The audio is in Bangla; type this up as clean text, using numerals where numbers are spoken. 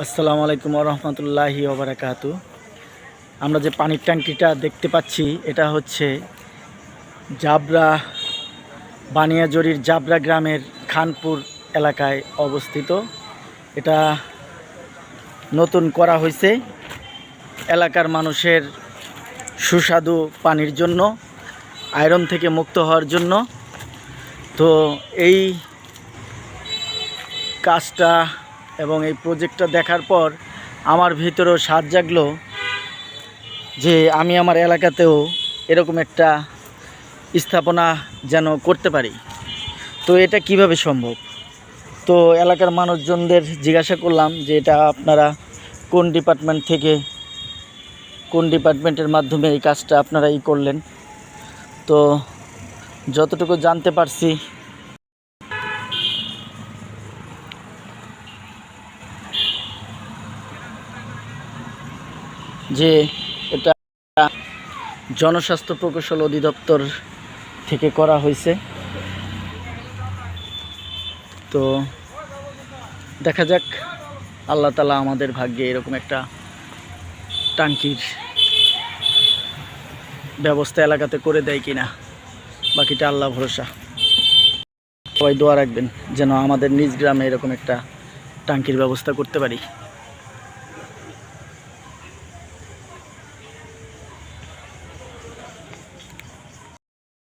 আসসালামু আলাইকুম রহমতুল্লাহি ওবারাকাতু। আমরা যে পানির ট্যাঙ্কিটা দেখতে পাচ্ছি এটা হচ্ছে জাবরা বানিয়াজুরির জাবরা গ্রামের খানপুর এলাকায় অবস্থিত। এটা নতুন করা হয়েছে এলাকার মানুষের সুস্বাদু পানির জন্য, আয়রন থেকে মুক্ত হওয়ার জন্য। তো এই কাজটা এবং এই প্রজেক্টটা দেখার পর আমার ভিতরেও স্বাদ জাগলো যে আমি আমার এলাকাতেও এরকম একটা স্থাপনা যেন করতে পারি। তো এটা কিভাবে সম্ভব? তো এলাকার মানুষজনদের জিজ্ঞাসা করলাম যে এটা আপনারা কোন ডিপার্টমেন্টের মাধ্যমে এই কাজটা আপনারা করলেন। তো যতটুকু জানতে পারছি যে এটা জনস্বাস্থ্য প্রকৌশল অধিদপ্তর থেকে করা হয়েছে। তো দেখা যাক আল্লাহ তাআলা আমাদের ভাগ্যে এরকম একটা ট্যাঙ্কির ব্যবস্থা এলাকাতে করে দেয় কিনা, বাকিটা আল্লাহ ভরসা। সবাই দোয়া রাখবেন যেন আমাদের নিজ গ্রামে এরকম একটা ট্যাঙ্কির ব্যবস্থা করতে পারি।